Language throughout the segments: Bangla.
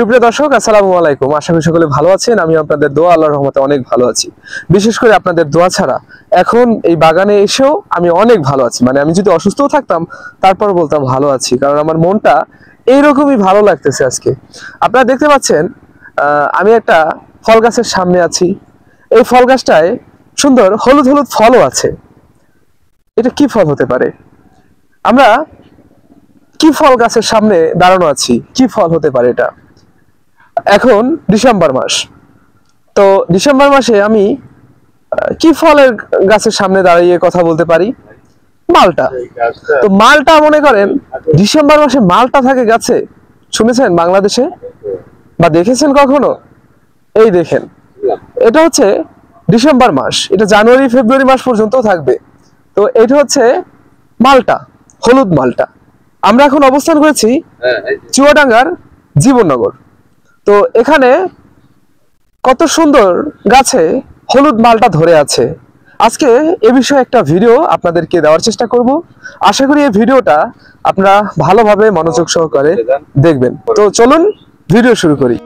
সুপ্রিয় দর্শক, আসসালামু আলাইকুম। আশা করি সকলে ভালো আছেন। আমি আপনাদের দোয়া, আল্লাহর রহমতে অনেক ভালো আছি। বিশেষ করে আপনাদের দোয়া ছাড়া এখন এই বাগানে এসেও আমি অনেক ভালো আছি। মানে আমি যদি অসুস্থও থাকতাম তারপর বলতাম ভালো আছি, কারণ আমার মনটা এইরকমই ভালো লাগতেছে আজকে। আপনারা দেখতে পাচ্ছেন আমি একটা ফল গাছের সামনে আছি। এই ফল গাছটায় সুন্দর হলুদ হলুদ ফলও আছে। এটা কি ফল হতে পারে? আমরা কি ফল গাছের সামনে দাঁড়ানো আছি? কি ফল হতে পারে এটা? এখন ডিসেম্বর মাস, তো ডিসেম্বর মাসে আমি কি ফলের গাছের সামনে দাঁড়িয়ে কথা বলতে পারি? মালটা। তো মালটা মনে করেন ডিসেম্বর মাসে মালটা থাকে গাছে। শুনেছেন বাংলাদেশে বা দেখেছেন কখনো? এই দেখেন, এটা হচ্ছে ডিসেম্বর মাস, এটা জানুয়ারি ফেব্রুয়ারি মাস পর্যন্ত থাকবে। তো এটা হচ্ছে মালটা, হলুদ মালটা। আমরা এখন অবস্থান করেছি চুয়াডাঙ্গার জীবননগর। তো এখানে কত সুন্দর গাছে হলুদ মালটা ধরে আছে। আজকে এ বিষয়ে একটা ভিডিও আপনাদেরকে দেওয়ার চেষ্টা করব। আশা করি এই ভিডিওটা আপনারা ভালোভাবে মনোযোগ সহকারে দেখবেন। তো চলুন ভিডিও শুরু করি।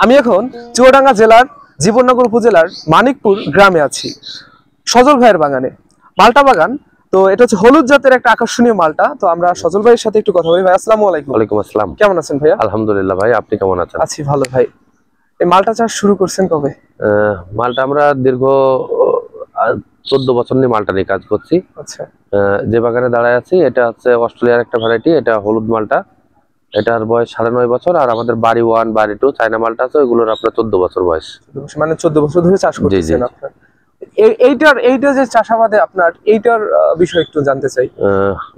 আমি এখন চুয়াডাঙ্গা জেলার জীবননগর উপজেলার মানিকপুর গ্রামে আছি, সজল ভাইয়ের বাগানে, মালটা বাগান। তো এটা হচ্ছে হলুদ জাতের একটা আকর্ষণীয় মালটা। তো আমরা সজল ভাইয়ের সাথে একটু কথা বলি। ভাই আসসালামু আলাইকুম। ওয়ালাইকুম আসসালাম। কেমন আছেন ভাইয়া? আলহামদুলিল্লাহ ভাই, আপনি কেমন আছেন? আছি ভালো ভাই। এই মালটা চাষ শুরু করছেন কবে? মালটা আমরা দীর্ঘ 14 বছর নিয়ে মালটা নিয়ে কাজ করছি। আচ্ছা। যে বাগানে দাঁড়ায় আছি এটা হচ্ছে অস্ট্রেলিয়ার একটা ভ্যারাইটি, এটা হলুদ মালটা। এটার বয়স 9.5 বছর। আর আমাদের বাড়ি 1 বাড়ি 2 চায়না মালটা আছে, ওইগুলোর আপনার 14 বছর বয়স। মানে 14 বছর ধরে চাষ করতেছেন আপনারা। এইটা যে চাষাবাদে আপনার এইটার বিষয় একটু জানতে চাই।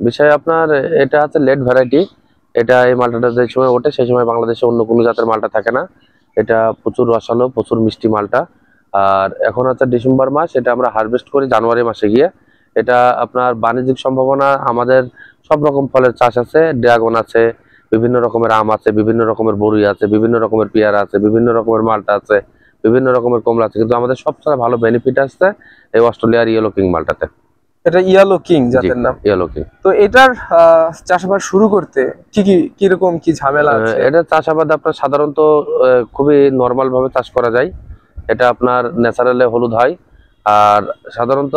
বিষয় আপনার এটা হচ্ছে লেট ভ্যারাইটি। এটা এই মালটাটা যে সময় ওঠে সেই সময় বাংলাদেশে অন্য কোনো জাতের মালটা থাকে না। এটা প্রচুর রসালো, প্রচুর মিষ্টি মালটা। আর এখন হচ্ছে ডিসেম্বর মাস, এটা আমরা হারভেস্ট করি জানুয়ারি মাসে গিয়ে। এটা আপনার বাণিজ্যিক সম্ভাবনা, আমাদের সব রকম ফলের চাষ আছে, ড্রাগন আছে, বিভিন্ন রকমের আম আছে, বিভিন্ন রকমের বরই আছে, বিভিন্ন রকমের পেয়ারা আছে, বিভিন্ন রকমের মালটা আছে, বিভিন্ন রকমের কমলা আছে। কিন্তু আমাদের সবচেয়ে ভালো বেনিফিট আসছে এই অস্ট্রেলিয়ার ইয়েলো কিং মালটাতে। এটা ইয়েলো কিং জাতের নাম। Yellow king. তো এটার চাষাবাদ শুরু করতে কি রকম কি ঝামেলা আছে? এটা চাষাবাদ আপনার সাধারণত খুবই নরমাল ভাবে চাষ করা যায়। এটা আপনার ন্যাচারালি হলুদ হয়। আর সাধারণত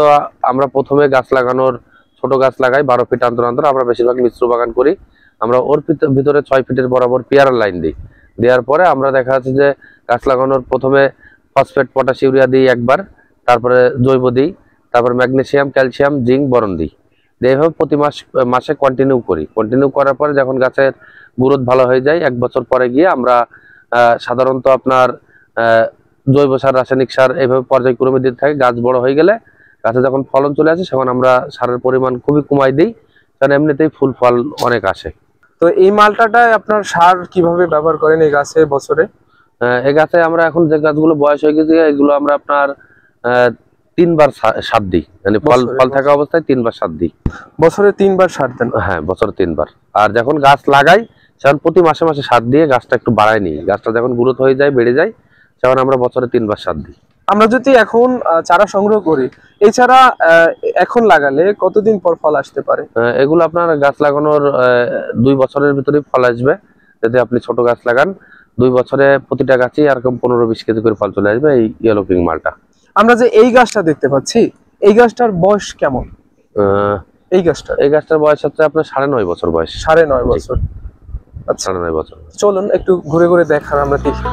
আমরা প্রথমে গাছ লাগানোর ছোট গাছ লাগাই 12 ফিট অন্তর অন্তর। আমরা বেশিরভাগ মিশ্র বাগান করি। আমরা ওর ভিতরে 6 ফিটের বরাবর পেয়ারার লাইন দিই। দেওয়ার পরে আমরা দেখা যাচ্ছে যে গাছ লাগানোর প্রথমে ফসফেট, পটাশ, ইউরিয়া দিই একবার, তারপরে জৈব দিই, তারপর ম্যাগনেসিয়াম, ক্যালসিয়াম, জিঙ্ক, বোরন দিই। এইভাবে প্রতি মাসে কন্টিনিউ করি। কন্টিনিউ করার পরে যখন গাছের গ্রোথ ভালো হয়ে যায় 1 বছর পরে গিয়ে আমরা সাধারণত আপনার জৈব সার, রাসায়নিক সার এইভাবে পর্যায়ক্রমে দিতে থাকি। গাছ বড় হয়ে গেলে, গাছে যখন ফলন চলে আসে তখন আমরা সারের পরিমাণ খুবই কমাই দিই, কারণ এমনিতেই ফুল ফল অনেক আসে। তো এই মালটাটায় আপনার সার কিভাবে ব্যবহার করেন এই গাছে বছরে? এই গাছে আমরা এখন যে গাছগুলো বয়স হয়ে গেছে এগুলো আমরা আপনার 3 বার সার দিই। মানে ফল থাকা অবস্থায় 3 বার সার দিই। বছরে 3 বার সার দেন? হ্যাঁ, বছরে 3 বার। আর যখন গাছ লাগাই তখন প্রতি মাসে মাসে সার দিয়ে গাছটা একটু বাড়াই নিই। গাছটা যখন গ্রোথ হয়ে যায়, বেড়ে যায়, তখন আমরা বছরে 3 বার সার দিই। আমরা যদি এখন চারা সংগ্রহ করি, এই চারা এখন লাগালে কতদিন পর ফল আসতে পারে? এগুলো আপনার গাছ লাগানোর 2 বছরের ভিতরে ফল আসবে। যদি আপনি ছোট গাছ লাগান 2 বছরে প্রতিটা গাছই এরকম 15-20 কেজি করে ফল চলে আসবে এই ইয়েলো কিং মালটা। আমরা যে এই গাছটা দেখতে পাচ্ছি, এই গাছটার বয়স কেমন? এই গাছটার বয়স হচ্ছে আপনার 9.5 বছর বয়স। 9.5 বছর। আচ্ছা, 9.5 বছর। চলুন একটু ঘুরে ঘুরে দেখান, আমরা দেখি।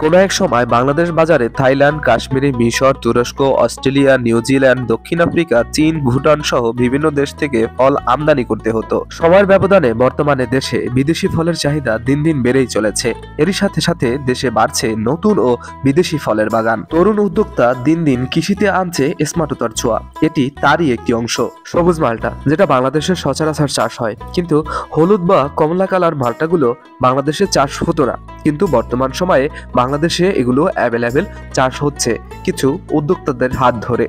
কোনো এক সময় বাংলাদেশ বাজারে থাইল্যান্ড, কাশ্মীরি, মিশর, তুরস্ক, অস্ট্রেলিয়া, নিউজিল্যান্ড, দক্ষিণ আফ্রিকা, চীন, ভুটান সহ বিভিন্ন দেশ থেকে ফল আমদানি করতে হতো। সময়ের ব্যবধানে বর্তমানে দেশে বিদেশি ফলের চাহিদা দিন দিন বেড়েই চলেছে। এরই সাথে সাথে দেশে বাড়ছে নতুন ও বিদেশি ফলের বাগান। তরুণ উদ্যোক্তা দিন দিন কৃষিতে আনছে স্মার্টতার ছোঁয়া। এটি তারই একটি অংশ। সবুজ মালটা, যেটা বাংলাদেশের সচরাচর চাষ হয়, কিন্তু হলুদ বা কমলা কালার মালটাগুলো বাংলাদেশে চাষ হতো না, কিন্তু বর্তমান সময়ে বাংলাদেশে এগুলো অ্যাভেলেবেল চাষ হচ্ছে কিছু উদ্যোক্তাদের হাত ধরে।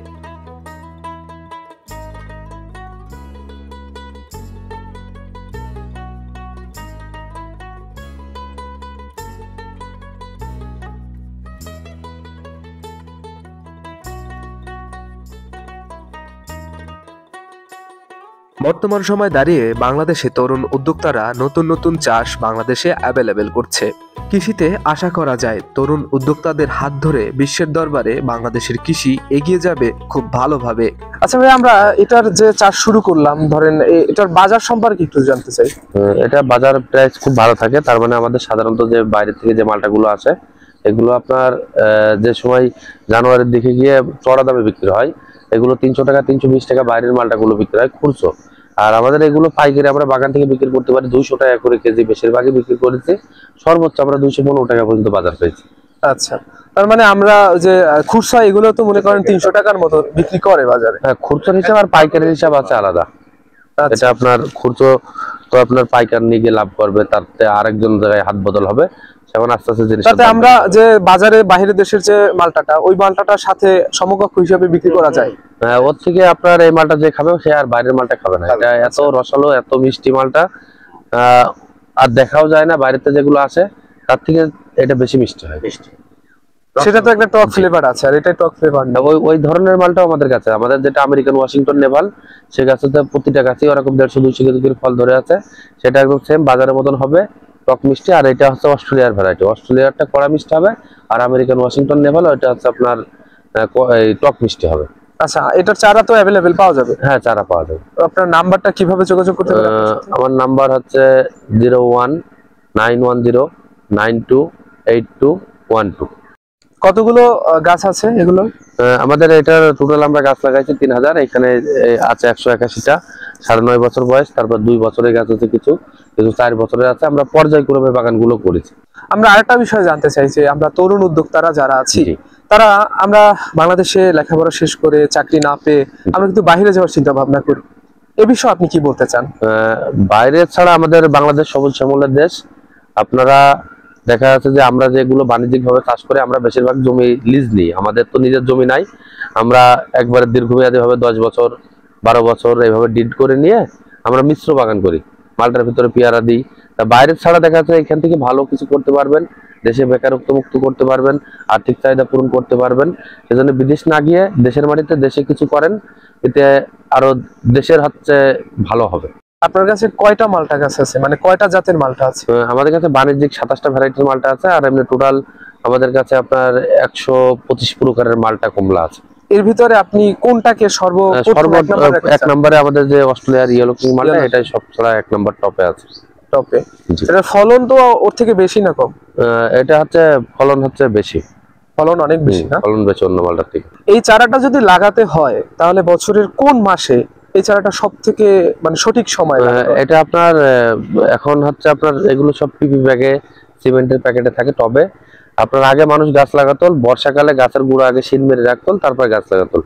বর্তমান সময় দাঁড়িয়ে বাংলাদেশে তরুণ উদ্যোক্তারা নতুন নতুন চাষ বাংলাদেশে অ্যাভেলেবেল করছে। কৃষিতে আশা করা যায় তরুণ উদ্যোক্তাদের হাত ধরে বিশ্বের দরবারে বাংলাদেশের কৃষি এগিয়ে যাবে খুব ভালোভাবে। আচ্ছা ভাই, আমরা এটার যে চাষ শুরু করলাম, ধরেন এটার বাজার সম্পর্কে একটু জানতে চাই। এটা বাজার প্রাইস খুব ভালো থাকে। তার মানে আমাদের সাধারণত যে বাইরে থেকে যে মালটাগুলো আসে, এগুলো আপনার যে সময় জানুয়ারির দিকে গিয়ে চড়া দামে বিক্রি হয়, এগুলো 300 টাকা 320 টাকা বাইরের মালটাগুলো বিক্রি হয় খুচরো। আর আমাদের এগুলো পাইকারি আমরা বাগান থেকে বিক্রি করতে পারি 200 টাকা করে কেজি, বেশিরভাগই বিক্রি করেছি। সর্বোচ্চ আমরা 215 টাকা পর্যন্ত বাজার পেয়েছি। আচ্ছা, তার মানে আমরা যে খুচরা এগুলো তো মনে করেন 300 টাকার মতো বিক্রি করে বাজারে। হ্যাঁ, খুচরা হিসাব আর পাইকারি হিসাব আছে আলাদা। এটা আপনার খুচরো তো আপনার পাইকার নিয়ে গিয়ে লাভ করবে, তাতে আরেকজন জায়গায় হাত বদল হবে। সেমন আস্তে আস্তে জিনিস তাতে আমরা যে বাজারে বাইরের দেশের যে মালটাটা, ওই মালটাটার সাথে সমকক্ষ হিসাবে বিক্রি করা যায়। ওর থেকে আপনার এই মালটা যে খাবে সে আর বাইরের মালটা খাবে না। এটা এত রসালো, এত মিষ্টি মালটা আর দেখাও যায় না। বাইরেতে যেগুলো আছে তার থেকে এটা বেশি মিষ্টি হয়। সেটা তো একটা টক ফ্লেভার আছে, আর এটা টক ফ্লেভার না। ওই ধরনের মালটাও আমাদের কাছে, আমাদের যেটা আমেরিকান ওয়াশিংটন নেভাল, সে গাছতে প্রতিটা গাছে ওরকম 150-200 কেজি করে ফল ধরে আছে। সেটা একদম সেম বাজারের মতন হবে, টক মিষ্টি। আর এটা হচ্ছে অস্ট্রেলিয়ার ভ্যারাইটি, অস্ট্রেলিয়ারটা কড়া মিষ্টি হবে। আর আমেরিকান ওয়াশিংটন নেভাল ওইটা হচ্ছে আপনার টক মিষ্টি হবে। আচ্ছা, এটার চারা তো অ্যাভেলেবেল পাওয়া যাবে? হ্যাঁ, চারা পাওয়া যাবে। আপনার নাম্বারটা কিভাবে যোগাযোগ করতে পারেন? আমার নাম্বার হচ্ছে 019109282112। কতগুলো গাছ আছে এগুলো? আমাদের এটার টোটাল আমরা গাছ লাগাইছি 3000। এখানে আছে 181টা, 9.5 বছর বয়স। তারপর 2 বছরের গাছ আছে, কিছু 4 বছরের আছে। আমরা পর্যায়ক্রমে বাগানগুলো করেছি। আমরা আরেকটা বিষয় জানতে চাই যে আমরা তরুণ উদ্যোক্তারা যারা আছি, তারা আমরা বাংলাদেশে লেখাপড়া শেষ করে চাকরি না পেয়ে আমরা কিন্তু বাইরে যাওয়ার চিন্তা ভাবনা করি। এ বিষয়ে আপনি কি বলতে চান? বাইরে ছাড়া আমাদের বাংলাদেশ সবুজ শ্যামলের দেশ। আপনারা দেখা যাচ্ছে যে আমরা যেগুলো বাণিজ্যিক ভাবে চাষ করে, আমরা বেশিরভাগ জমি লিজ নিই। আমাদের তো নিজের জমি নাই। আমরা একবারে দীর্ঘমেয়াদী ভাবে 10 বছর 12 বছর এইভাবে ডিড করে নিয়ে আমরা মিশ্র বাগান করি। মালটার ভিতরে পেয়ারা দিই। তা বাইরের ছাড়া দেখা যাচ্ছে এখান থেকে ভালো কিছু করতে পারবেন, দেশে বেকারত্ব মুক্ত করতে পারবেন, আর্থিক চাহিদা পূরণ করতে পারবেন। সেজন্য বিদেশ না গিয়ে দেশের মাটিতে দেশে কিছু করেন, এতে আরো দেশের হচ্ছে ভালো হবে। আপনার কাছে কয়টা মালটা গাছ আছে, মানে কয়টা জাতের মালটা আছে? আমাদের কাছে বাণিজ্যিক 27টা ভ্যারাইটির মালটা আছে। আর এমনি টোটাল আমাদের কাছে আপনার 125 প্রকারের মালটা কমলা আছে। এর ভিতরে আপনি কোনটাকে এক নম্বরে আমাদের যে অস্ট্রেলিয়ার ইয়েলো কিং মালটা, এটাই সবচেয়ে 1 নম্বর টপে আছে। টপে? এটা ফলন তো ওর থেকে বেশি না কম? এটা হচ্ছে ফলন হচ্ছে বেশি। ফলন অনেক বেশি না? ফলন বেশি অন্য মালটার থেকে। এই চারাটা যদি লাগাতে হয় তাহলে বছরের কোন মাসে এই চারাটা সব থেকে মানে সঠিক সময়? এটা আপনার এখন হচ্ছে আপনার এগুলো সব পিপি ব্যাগে, সিমেন্টের প্যাকেটে থাকে টবে। আপনার আগে মানুষ গাছ লাগাতো বর্ষাকালে, গাছের গুঁড়ো আগে শীত মেরে রাখতো, তারপরে গাছ লাগাতো।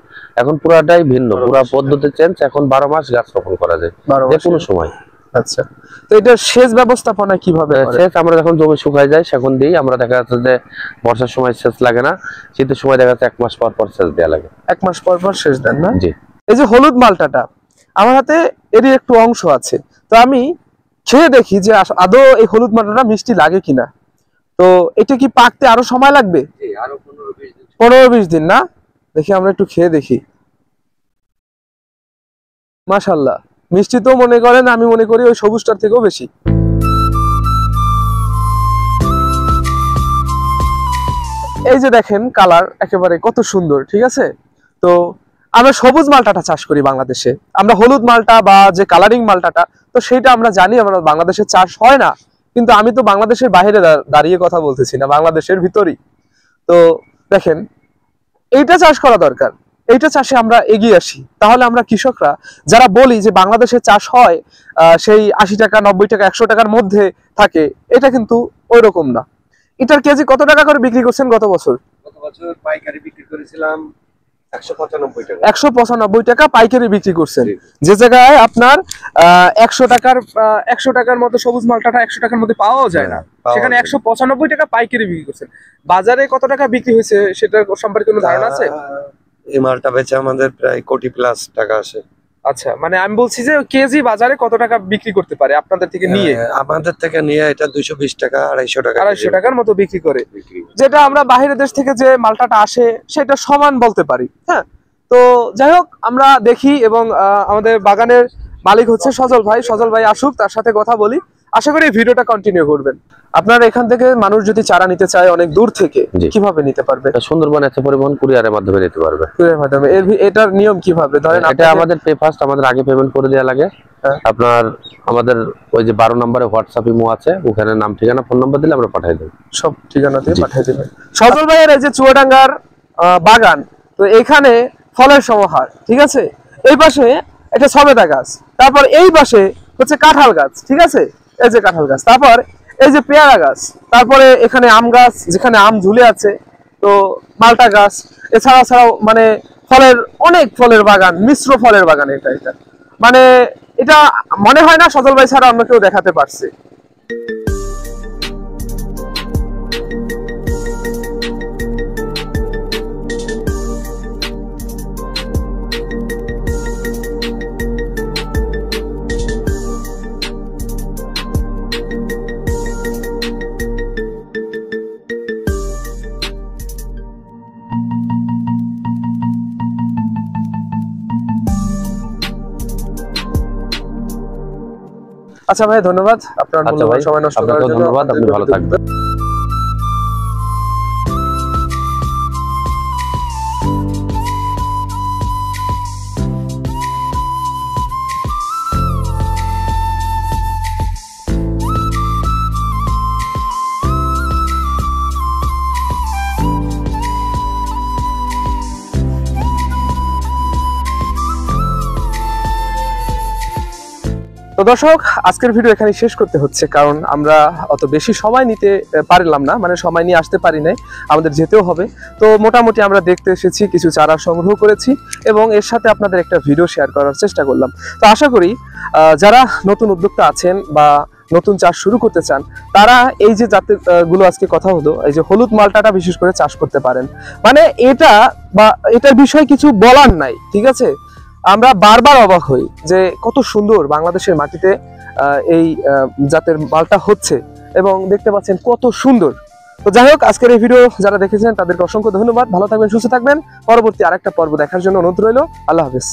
এখন পুরাটাই ভিন্ন, পুরা পদ্ধতি চেঞ্জ। এখন 12 মাস গাছ রোপণ করা যায়, যে কোনো সময়। আচ্ছা, তো এটা সেচ ব্যবস্থাপনা কিভাবে? সেচ আমরা যখন জমি শুকায় যায় সেখন দিই। আমরা দেখা যাচ্ছে যে বর্ষার সময় সেচ লাগে না, শীতের সময় দেখা যাচ্ছে 1 মাস পর পর সেচ দেওয়া লাগে। 1 মাস পর পর সেচ দেন না? জি। এই যে হলুদ মালটাটা আমার হাতে, এরই একটু অংশ আছে, তো আমি খেয়ে দেখি যে আদৌ এই হলুদ মালটাটা মিষ্টি লাগে কিনা। তো এটা কি পাকতে আরো সময় লাগবে? 15-20 দিন না? দেখি আমরা একটু খেয়ে দেখি। মাশাআল্লাহ, মিষ্টি তো মনে করেন, আমি মনে করি ওই সবুজটার থেকেও বেশি। এই যে দেখেন কালার একেবারে কত সুন্দর, ঠিক আছে? তো আমরা সবুজ মালটাটা চাষ করি বাংলাদেশে। আমরা হলুদ মালটা বা যে কালারিং মালটাটা, তো সেটা আমরা জানি আমরা বাংলাদেশে চাষ হয় না। কিন্তু আমি তো বাংলাদেশের বাইরে দাঁড়িয়ে কথা বলতেছি না, বাংলাদেশের ভিতরেই। তো দেখেন, এইটা চাষ করা দরকার, এইটা চাষে আমরা এগিয়ে আসি, তাহলে আমরা কৃষকরা যারা বলি যে বাংলাদেশে চাষ হয় সেই 80 টাকা 90 টাকা 100 টাকার মধ্যে থাকে, এটা কিন্তু ওই রকম না। এটার কেজি কত টাকা করে বিক্রি করছেন গত বছর? গত বছর পাইকারি বিক্রি করেছিলাম 195 টাকা। 195 টাকা পাইকারি বিক্রি করছেন, যে জায়গায় আপনার 100 টাকার মতো সবুজ মালটাটা 100 টাকার মধ্যে পাওয়া যায় না, সেখানে 195 টাকা পাইকারি বিক্রি করছেন। বাজারে কত টাকা বিক্রি হয়েছে সেটার সম্পর্কে কোনো ধারণা আছে? এই মালটা বেচে আমাদের প্রায় কোটি প্লাস টাকা আসে। আচ্ছা, মানে আমি বলছি যে কেজি বাজারে কত টাকা বিক্রি করতে পারে আপনাদের থেকে নিয়ে? আমাদের থেকে নিয়ে এটা 220 টাকা 250 টাকা 250 টাকার মতো বিক্রি করে, যেটা আমরা বাইরের দেশ থেকে যে মালটাটা আসে সেটা সমান বলতে পারি। হ্যাঁ, তো যাই হোক, আমরা দেখি এবং আমাদের বাগানের মালিক হচ্ছে সজল ভাই। সজল ভাই আসুক, তার সাথে কথা বলি। আশা করি ভিডিওটা কন্টিনিউ করবেন। আপনার এখান থেকে মানুষ যদি চারা নিতে চায় অনেক দূর থেকে, কিভাবে নিতে পারবে? সুন্দরবন এসে পরিবহন কুরিয়ারের মাধ্যমে নিতে পারবে। কুরিয়ারের মাধ্যমে। এটার নিয়ম কিভাবে? ধরেন এটা আমাদের পে ফার্স্ট, আমাদের আগে পেমেন্ট করে দেওয়া লাগে। আপনার আমাদের ওই যে 12 নম্বরে হোয়াটসঅ্যাপ ইমো আছে, ওখানে নাম ঠিকানা ফোন নাম্বার দিলে আমরা পাঠিয়ে দেব, সব ঠিকানা দিয়ে পাঠিয়ে দেবেন। সজল ভাইয়ের এই যে চুয়াডাঙ্গার বাগান, তো এখানে ফলের সমাহার, ঠিক আছে। এই পাশে একটা সবেদা গাছ, তারপর এই পাশে হচ্ছে কাঁঠাল গাছ, ঠিক আছে, এই যে কাঁঠাল গাছ, তারপর এই যে পেয়ারা গাছ, তারপরে এখানে আম গাছ যেখানে আম ঝুলে আছে, তো মালটা গাছ, ছাড়াও মানে ফলের অনেক ফলের বাগান, মিশ্র ফলের বাগান। এটা মানে এটা মনে হয় না সজল ভাই ছাড়া অন্য কেউ দেখাতে পারছে। আচ্ছা ভাই, ধন্যবাদ আপনার মূল্যবান সময় নষ্ট করার জন্য। ধন্যবাদ, আপনি ভালো থাকবেন। তো দর্শক, আজকের ভিডিও এখানে শেষ করতে হচ্ছে, কারণ আমরা অত বেশি সময় নিতে পারলাম না, মানে সময় নিয়ে আসতে পারি নাই, আমাদের যেতেও হবে। তো মোটামুটি আমরা দেখতে এসেছি, কিছু চারা সংগ্রহ করেছি এবং এর সাথে আপনাদের একটা ভিডিও শেয়ার করার চেষ্টা করলাম। তো আশা করি যারা নতুন উদ্যোক্তা আছেন বা নতুন চাষ শুরু করতে চান, তারা এই যে জাতের গুলো আজকে কথা হলো, এই যে হলুদ মালটাটা বিশেষ করে চাষ করতে পারেন। মানে এটা বা এটার বিষয়ে কিছু বলার নাই, ঠিক আছে। আমরা বারবার অবাক হই যে কত সুন্দর বাংলাদেশের মাটিতে এই জাতের মালটা হচ্ছে এবং দেখতে পাচ্ছেন কত সুন্দর। তো যাই হোক, আজকের এই ভিডিও যারা দেখেছেন তাদেরকে অসংখ্য ধন্যবাদ। ভালো থাকবেন, সুস্থ থাকবেন। পরবর্তী আরেকটা পর্ব দেখার জন্য অনুরোধ রইল। আল্লাহ হাফেজ।